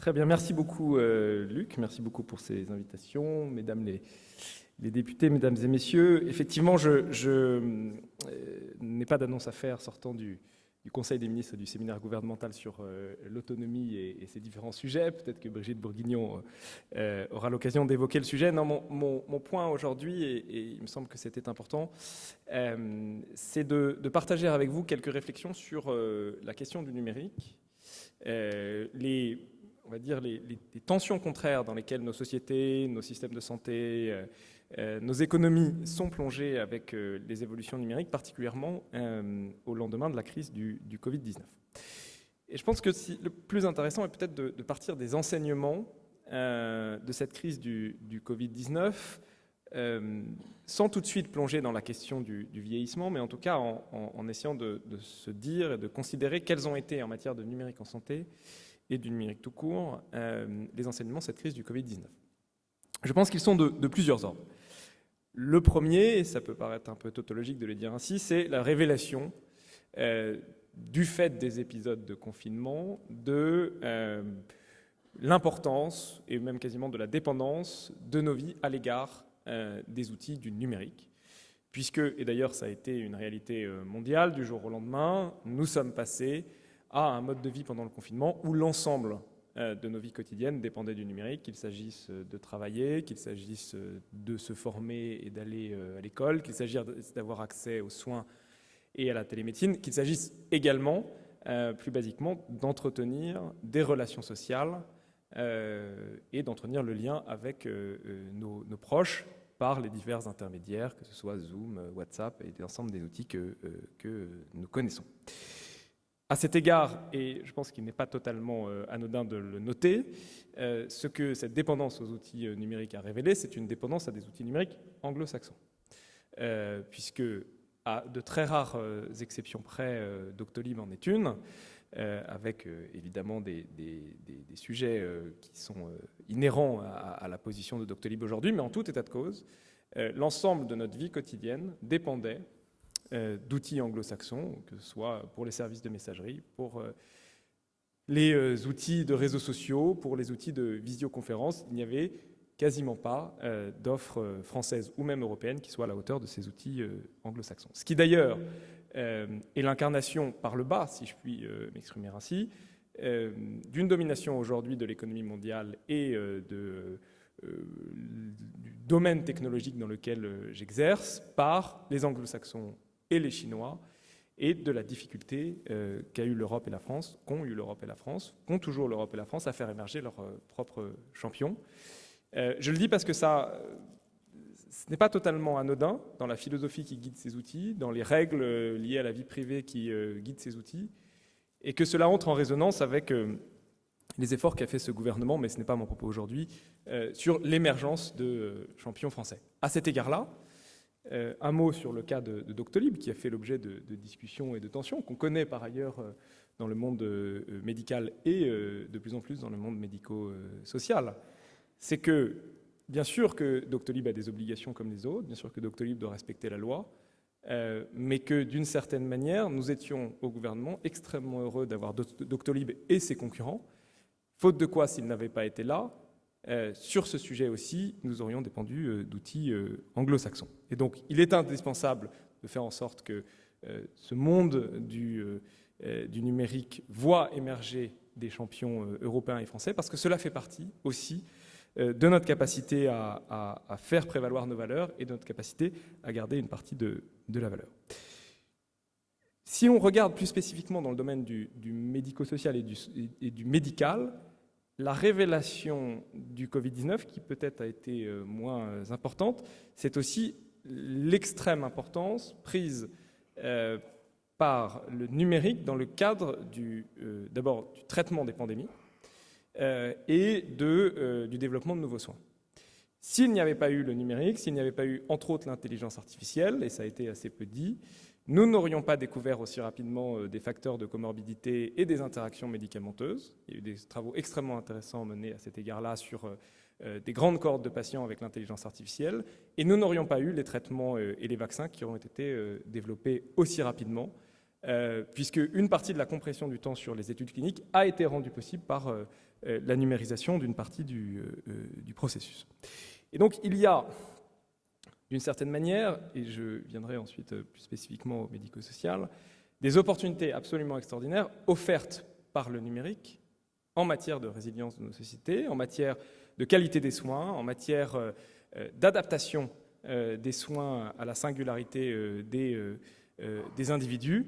Très bien, merci beaucoup Luc, merci beaucoup pour ces invitations, mesdames les députés, mesdames et messieurs. Effectivement, je n'ai pas d'annonce à faire sortant du Conseil des ministres et du séminaire gouvernemental sur l'autonomie et ses différents sujets. Peut-être que Brigitte Bourguignon aura l'occasion d'évoquer le sujet. Non, mon point aujourd'hui, et il me semble que c'était important, c'est de partager avec vous quelques réflexions sur la question du numérique, on va dire les tensions contraires dans lesquelles nos sociétés, nos systèmes de santé, nos économies sont plongées avec les évolutions numériques, particulièrement au lendemain de la crise du Covid-19. Et je pense que le plus intéressant est peut-être de partir des enseignements de cette crise du Covid-19, sans tout de suite plonger dans la question du vieillissement, mais en tout cas en essayant de se dire et de considérer quels ont été en matière de numérique en santé et du numérique tout court, les enseignements de cette crise du Covid-19. Je pense qu'ils sont de plusieurs ordres. Le premier, et ça peut paraître un peu tautologique de le dire ainsi, c'est la révélation du fait des épisodes de confinement, de l'importance et même quasiment de la dépendance de nos vies à l'égard des outils du numérique. Puisque, et d'ailleurs ça a été une réalité mondiale, du jour au lendemain, nous sommes passés à un mode de vie pendant le confinement où l'ensemble de nos vies quotidiennes dépendait du numérique, qu'il s'agisse de travailler, qu'il s'agisse de se former et d'aller à l'école, qu'il s'agisse d'avoir accès aux soins et à la télémédecine, qu'il s'agisse également, plus basiquement, d'entretenir des relations sociales et d'entretenir le lien avec nos proches par les divers intermédiaires, que ce soit Zoom, WhatsApp et l'ensemble des outils que nous connaissons. À cet égard, et je pense qu'il n'est pas totalement anodin de le noter, ce que cette dépendance aux outils numériques a révélé, c'est une dépendance à des outils numériques anglo-saxons. Puisque, à de très rares exceptions près, Doctolib en est une, avec évidemment des sujets qui sont inhérents à la position de Doctolib aujourd'hui, mais en tout état de cause, l'ensemble de notre vie quotidienne dépendait d'outils anglo-saxons, que ce soit pour les services de messagerie, pour les outils de réseaux sociaux, pour les outils de visioconférence. Il n'y avait quasiment pas d'offres françaises ou même européennes qui soient à la hauteur de ces outils anglo-saxons. Ce qui d'ailleurs est l'incarnation par le bas, si je puis m'exprimer ainsi, d'une domination aujourd'hui de l'économie mondiale et du domaine technologique dans lequel j'exerce par les anglo-saxons et les Chinois, et de la difficulté qu'a eu l'Europe et la France, qu'ont eu l'Europe et la France, qu'ont toujours l'Europe et la France à faire émerger leurs propres champions. Je le dis parce que ce n'est pas totalement anodin dans la philosophie qui guide ces outils, dans les règles liées à la vie privée qui guident ces outils, et que cela entre en résonance avec les efforts qu'a fait ce gouvernement, mais ce n'est pas mon propos aujourd'hui, sur l'émergence de champions français. À cet égard-là, un mot sur le cas de Doctolib, qui a fait l'objet de discussions et de tensions, qu'on connaît par ailleurs dans le monde médical et de plus en plus dans le monde médico-social. C'est que, bien sûr que Doctolib a des obligations comme les autres, bien sûr que Doctolib doit respecter la loi, mais que d'une certaine manière, nous étions au gouvernement extrêmement heureux d'avoir Doctolib et ses concurrents, faute de quoi, s'ils n'avaient pas été là, sur ce sujet aussi, nous aurions dépendu d'outils anglo-saxons. Et donc, il est indispensable de faire en sorte que ce monde du numérique voit émerger des champions européens et français, parce que cela fait partie aussi de notre capacité à faire prévaloir nos valeurs et de notre capacité à garder une partie de la valeur. Si on regarde plus spécifiquement dans le domaine du médico-social et du médical, la révélation du Covid-19, qui peut-être a été moins importante, c'est aussi l'extrême importance prise par le numérique dans le cadre d'abord du traitement des pandémies et du développement de nouveaux soins. S'il n'y avait pas eu le numérique, s'il n'y avait pas eu entre autres l'intelligence artificielle, et ça a été assez peu dit, nous n'aurions pas découvert aussi rapidement des facteurs de comorbidité et des interactions médicamenteuses. Il y a eu des travaux extrêmement intéressants menés à cet égard-là sur des grandes cohortes de patients avec l'intelligence artificielle, et nous n'aurions pas eu les traitements et les vaccins qui auront été développés aussi rapidement, puisque une partie de la compression du temps sur les études cliniques a été rendue possible par la numérisation d'une partie du processus. Et donc il y a, d'une certaine manière, et je viendrai ensuite plus spécifiquement au médico-social, des opportunités absolument extraordinaires offertes par le numérique en matière de résilience de nos sociétés, en matière de qualité des soins, en matière d'adaptation des soins à la singularité des individus,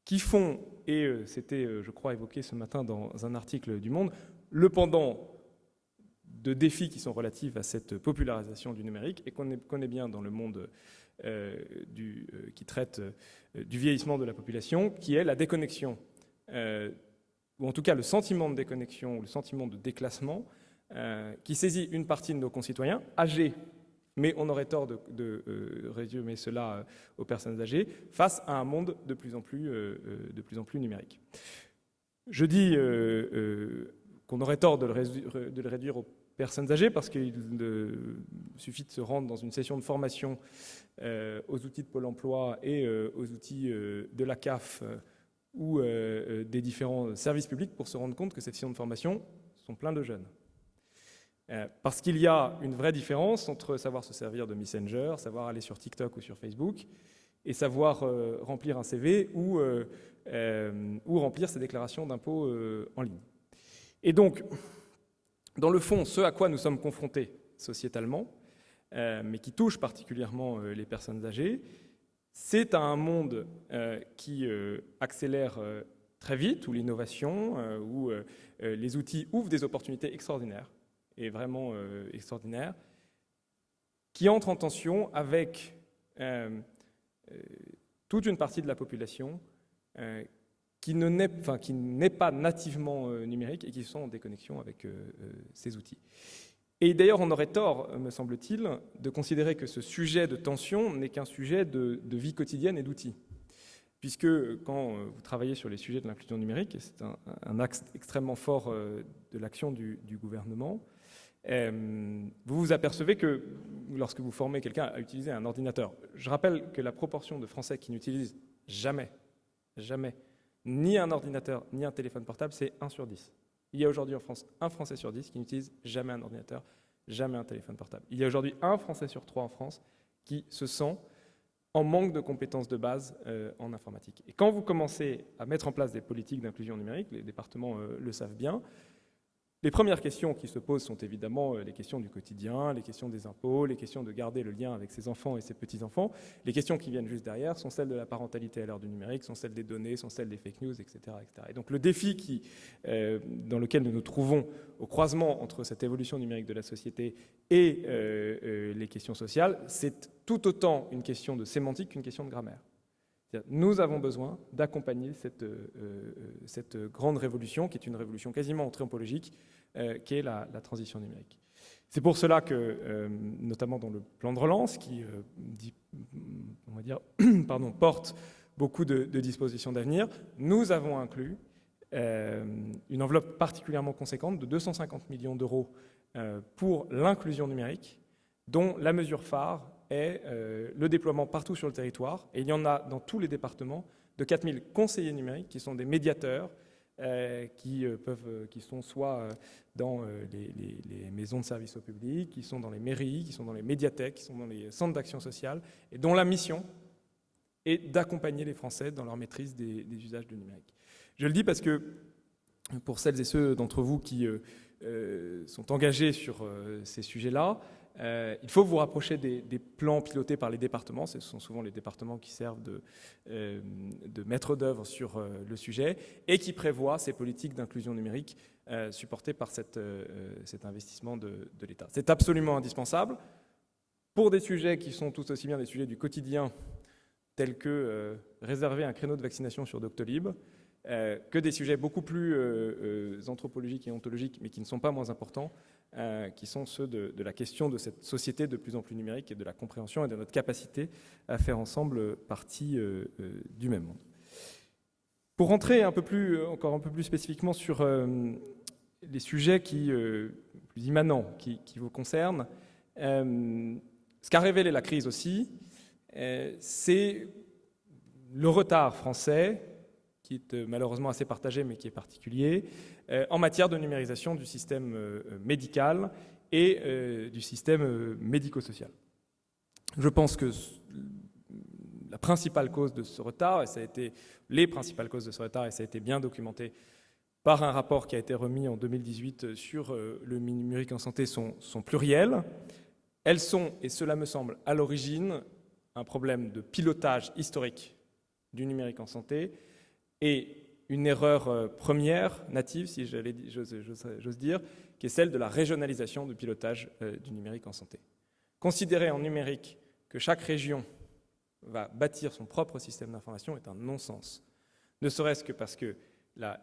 qui font, et c'était, je crois, évoqué ce matin dans un article du Monde, le pendant de défis qui sont relatifs à cette popularisation du numérique et qu'on connaît bien dans le monde qui traite du vieillissement de la population, qui est la déconnexion, ou en tout cas le sentiment de déconnexion, ou le sentiment de déclassement, qui saisit une partie de nos concitoyens âgés, mais on aurait tort de résumer cela aux personnes âgées, face à un monde de plus en plus numérique. Je dis qu'on aurait tort de le réduire aux personnes âgées parce qu'il suffit de se rendre dans une session de formation aux outils de Pôle emploi et aux outils de la CAF ou des différents services publics pour se rendre compte que ces sessions de formation sont pleines de jeunes. Parce qu'il y a une vraie différence entre savoir se servir de Messenger, savoir aller sur TikTok ou sur Facebook, et savoir remplir un CV ou remplir ses déclarations d'impôts en ligne. Et donc, dans le fond, ce à quoi nous sommes confrontés sociétalement, mais qui touche particulièrement les personnes âgées, c'est un monde qui accélère très vite, où l'innovation, où les outils ouvrent des opportunités extraordinaires, et vraiment extraordinaire, qui entre en tension avec toute une partie de la population qui n'est pas nativement numérique et qui sont en déconnexion avec ces outils. Et d'ailleurs, on aurait tort, me semble-t-il, de considérer que ce sujet de tension n'est qu'un sujet de vie quotidienne et d'outils. Puisque quand vous travaillez sur les sujets de l'inclusion numérique, et c'est un axe extrêmement fort de l'action du gouvernement, vous vous apercevez que lorsque vous formez quelqu'un à utiliser un ordinateur, je rappelle que la proportion de Français qui n'utilisent jamais, ni un ordinateur, ni un téléphone portable, c'est 1 sur 10. Il y a aujourd'hui en France un Français sur 10 qui n'utilise jamais un ordinateur, jamais un téléphone portable. Il y a aujourd'hui un Français sur 3 en France qui se sent en manque de compétences de base en informatique. Et quand vous commencez à mettre en place des politiques d'inclusion numérique, les départements le savent bien, les premières questions qui se posent sont évidemment les questions du quotidien, les questions des impôts, les questions de garder le lien avec ses enfants et ses petits-enfants. Les questions qui viennent juste derrière sont celles de la parentalité à l'ère du numérique, sont celles des données, sont celles des fake news, etc. etc. Et donc le défi dans lequel nous nous trouvons au croisement entre cette évolution numérique de la société et les questions sociales, c'est tout autant une question de sémantique qu'une question de grammaire. Nous avons besoin d'accompagner cette grande révolution, qui est une révolution quasiment anthropologique, qui est la transition numérique. C'est pour cela que, notamment dans le plan de relance, qui porte beaucoup de dispositions d'avenir, nous avons inclus une enveloppe particulièrement conséquente de 250 millions d'euros pour l'inclusion numérique, dont la mesure phare est le déploiement partout sur le territoire, et il y en a dans tous les départements, de 4000 conseillers numériques qui sont des médiateurs qui sont soit dans les maisons de services au public, qui sont dans les mairies, qui sont dans les médiathèques, qui sont dans les centres d'action sociale, et dont la mission est d'accompagner les Français dans leur maîtrise des usages du numérique. Je le dis parce que pour celles et ceux d'entre vous qui sont engagés sur ces sujets-là, il faut vous rapprocher des plans pilotés par les départements. Ce sont souvent les départements qui servent de maître d'œuvre sur le sujet et qui prévoient ces politiques d'inclusion numérique supportées par cet investissement de l'État. C'est absolument indispensable pour des sujets qui sont tout aussi bien des sujets du quotidien, tels que réserver un créneau de vaccination sur Doctolib, que des sujets beaucoup plus anthropologiques et ontologiques, mais qui ne sont pas moins importants, qui sont ceux de la question de cette société de plus en plus numérique et de la compréhension et de notre capacité à faire ensemble partie du même monde. Pour rentrer encore un peu plus spécifiquement sur les sujets plus immanents qui vous concernent, ce qu'a révélé la crise aussi, c'est le retard français, qui est malheureusement assez partagé, mais qui est particulier, en matière de numérisation du système médical et du système médico-social. Je pense que la principale cause de ce retard, les principales causes de ce retard, et ça a été bien documenté par un rapport qui a été remis en 2018 sur le numérique en santé, sont plurielles. Elles sont, et cela me semble, à l'origine, un problème de pilotage historique du numérique en santé et une erreur première, native, si j'ose dire, qui est celle de la régionalisation du pilotage du numérique en santé. Considérer en numérique que chaque région va bâtir son propre système d'information est un non-sens. Ne serait-ce que parce que la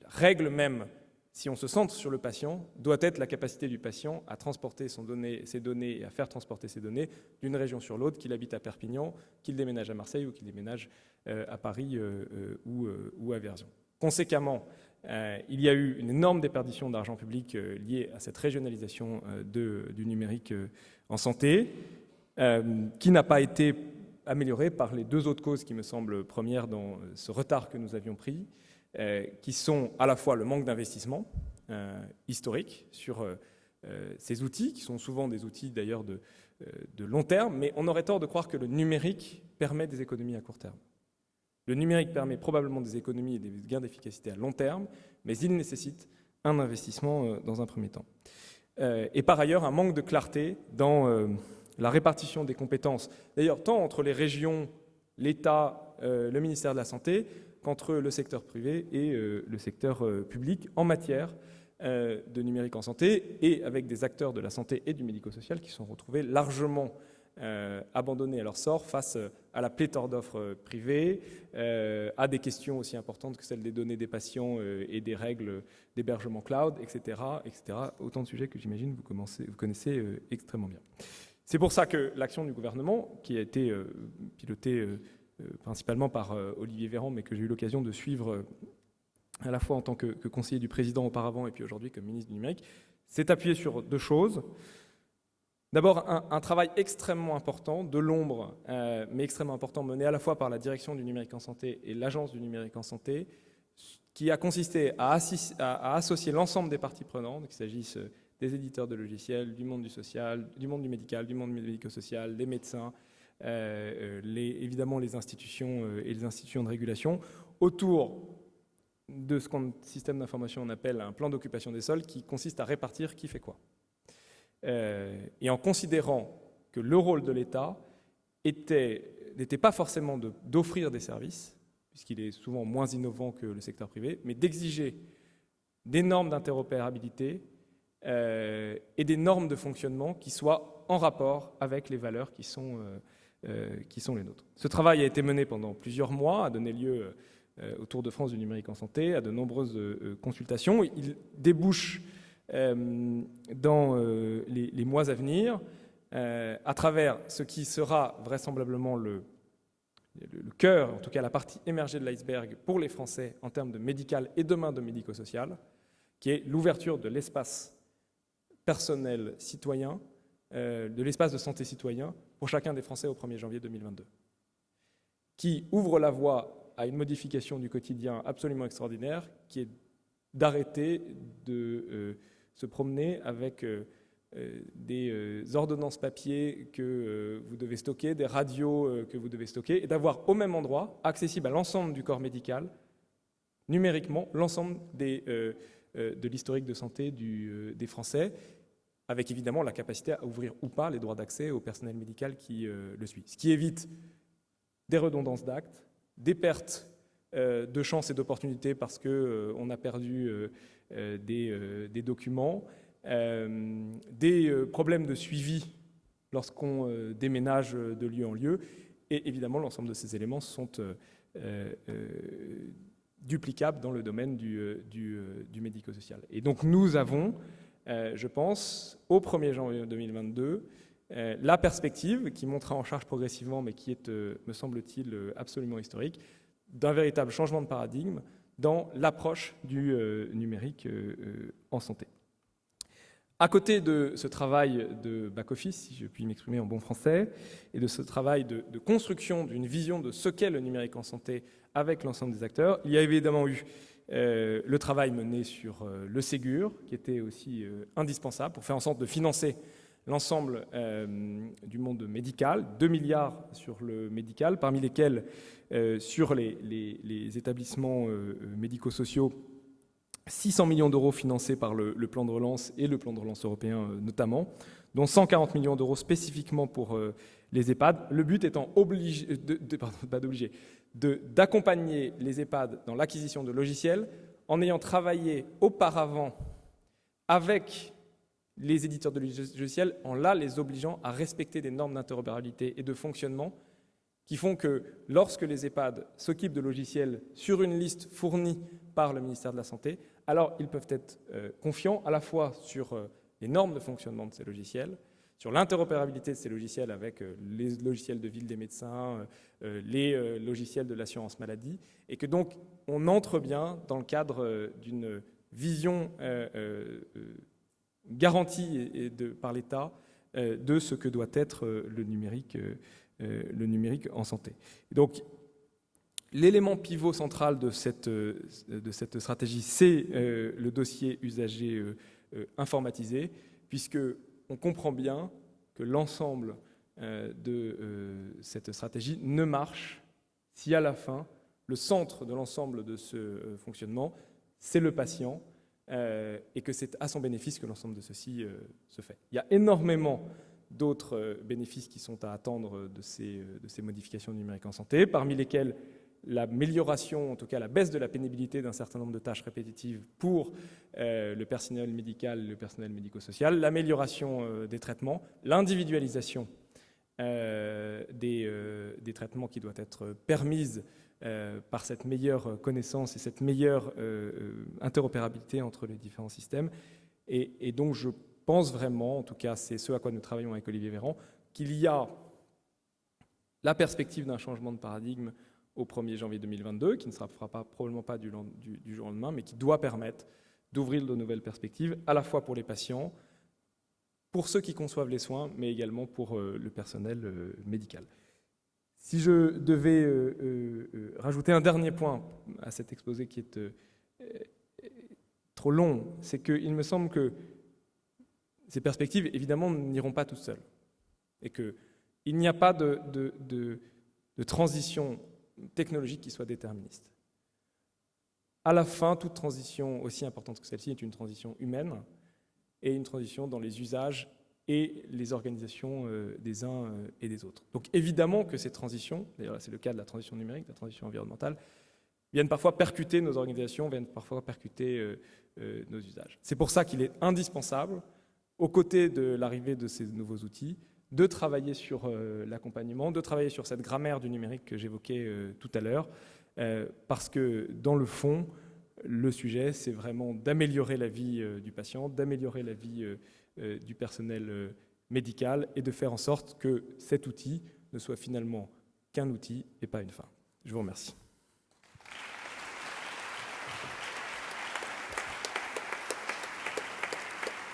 règle même, si on se centre sur le patient, doit être la capacité du patient à transporter ses données et à faire transporter ses données d'une région sur l'autre, qu'il habite à Perpignan, qu'il déménage à Marseille ou qu'il déménage à Paris ou à Vierzon. Conséquemment, il y a eu une énorme déperdition d'argent public liée à cette régionalisation du numérique en santé, qui n'a pas été améliorée par les deux autres causes qui me semblent premières dans ce retard que nous avions pris, qui sont à la fois le manque d'investissement historique sur ces outils, qui sont souvent des outils d'ailleurs de long terme, mais on aurait tort de croire que le numérique permet des économies à court terme. Le numérique permet probablement des économies et des gains d'efficacité à long terme, mais il nécessite un investissement dans un premier temps. Et par ailleurs, un manque de clarté dans la répartition des compétences, d'ailleurs tant entre les régions, l'État, le ministère de la Santé, qu'entre le secteur privé et le secteur public en matière de numérique en santé, et avec des acteurs de la santé et du médico-social qui sont retrouvés largement abandonnés à leur sort face à la pléthore d'offres privées, à des questions aussi importantes que celles des données des patients et des règles d'hébergement cloud, etc., etc. Autant de sujets que j'imagine vous connaissez extrêmement bien. C'est pour ça que l'action du gouvernement, qui a été pilotée principalement par Olivier Véran, mais que j'ai eu l'occasion de suivre à la fois en tant que conseiller du président auparavant et puis aujourd'hui comme ministre du numérique, s'est appuyé sur deux choses. D'abord, un travail extrêmement important, de l'ombre, mais extrêmement important, mené à la fois par la direction du numérique en santé et l'agence du numérique en santé, qui a consisté à associer l'ensemble des parties prenantes, qu'il s'agisse des éditeurs de logiciels, du monde du social, du monde du médical, du monde médico-social, des médecins, évidemment les institutions et les institutions de régulation, autour de ce qu'en système d'information on appelle un plan d'occupation des sols, qui consiste à répartir qui fait quoi. Et en considérant que le rôle de l'État n'était pas forcément d'offrir des services, puisqu'il est souvent moins innovant que le secteur privé, mais d'exiger des normes d'interopérabilité et des normes de fonctionnement qui soient en rapport avec les valeurs qui sont les nôtres. Ce travail a été mené pendant plusieurs mois, a donné lieu au Tour de France du numérique en santé, à de nombreuses consultations. Il débouche dans les mois à venir, à travers ce qui sera vraisemblablement le cœur, en tout cas la partie émergée de l'iceberg pour les Français en termes de médical et demain de médico-social, qui est l'ouverture de l'espace personnel citoyen, de l'espace de santé citoyen pour chacun des Français au 1er janvier 2022, qui ouvre la voie à une modification du quotidien absolument extraordinaire, qui est d'arrêter de se promener avec des ordonnances papier que vous devez stocker, des radios que vous devez stocker, et d'avoir au même endroit, accessible à l'ensemble du corps médical, numériquement, l'ensemble de l'historique de santé des Français, avec évidemment la capacité à ouvrir ou pas les droits d'accès au personnel médical qui le suit. Ce qui évite des redondances d'actes, des pertes de chances et d'opportunités parce qu'on a perdu des documents, des problèmes de suivi lorsqu'on déménage de lieu en lieu, et évidemment l'ensemble de ces éléments sont duplicables dans le domaine du médico-social. Et donc nous avons, je pense, au 1er janvier 2022, la perspective qui montera en charge progressivement, mais qui est, me semble-t-il, absolument historique, d'un véritable changement de paradigme dans l'approche du numérique en santé. À côté de ce travail de back-office, si je puis m'exprimer en bon français, et de ce travail de construction d'une vision de ce qu'est le numérique en santé avec l'ensemble des acteurs, il y a évidemment eu le travail mené sur le Ségur, qui était aussi indispensable pour faire en sorte de financer l'ensemble du monde médical, 2 milliards sur le médical, parmi lesquels sur les établissements médico-sociaux, 600 millions d'euros financés par le plan de relance et le plan de relance européen notamment, dont 140 millions d'euros spécifiquement pour les EHPAD. Le but étant d'accompagner les EHPAD dans l'acquisition de logiciels en ayant travaillé auparavant avec les éditeurs de logiciels, en les obligeant à respecter des normes d'interopérabilité et de fonctionnement qui font que lorsque les EHPAD s'occupent de logiciels sur une liste fournie par le ministère de la Santé, alors ils peuvent être confiants à la fois sur les normes de fonctionnement de ces logiciels, sur l'interopérabilité de ces logiciels avec les logiciels de ville des médecins, les logiciels de l'assurance maladie, et que donc on entre bien dans le cadre d'une vision garantie par l'État de ce que doit être le numérique en santé. Donc, l'élément pivot central de cette stratégie, c'est le dossier usager informatisé, puisqu'on comprend bien que l'ensemble de cette stratégie ne marche si à la fin, le centre de l'ensemble de ce fonctionnement, c'est le patient, et que c'est à son bénéfice que l'ensemble de ceci se fait. Il y a énormément d'autres bénéfices qui sont à attendre de ces modifications numériques en santé, parmi lesquels l'amélioration, en tout cas la baisse de la pénibilité d'un certain nombre de tâches répétitives pour le personnel médical, le personnel médico-social, l'amélioration des traitements, l'individualisation des traitements qui doit être permise par cette meilleure connaissance et cette meilleure interopérabilité entre les différents systèmes. Et donc je pense vraiment, en tout cas c'est ce à quoi nous travaillons avec Olivier Véran, qu'il y a la perspective d'un changement de paradigme au 1er janvier 2022, qui ne se fera probablement pas du jour au lendemain, mais qui doit permettre d'ouvrir de nouvelles perspectives, à la fois pour les patients, pour ceux qui conçoivent les soins, mais également pour le personnel médical. Si je devais rajouter un dernier point à cet exposé qui est trop long, c'est qu'il me semble que ces perspectives, évidemment, n'iront pas toutes seules. Et qu'il n'y a pas de transition technologique qui soit déterministe. À la fin, toute transition aussi importante que celle-ci est une transition humaine et une transition dans les usages et les organisations des uns et des autres. Donc évidemment que ces transitions, d'ailleurs c'est le cas de la transition numérique, de la transition environnementale, viennent parfois percuter nos organisations, viennent parfois percuter nos usages. C'est pour ça qu'il est indispensable, aux côtés de l'arrivée de ces nouveaux outils, de travailler sur l'accompagnement, de travailler sur cette grammaire du numérique que j'évoquais tout à l'heure, parce que dans le fond, le sujet, c'est vraiment d'améliorer la vie du patient, d'améliorer la vie du personnel médical et de faire en sorte que cet outil ne soit finalement qu'un outil et pas une fin. Je vous remercie.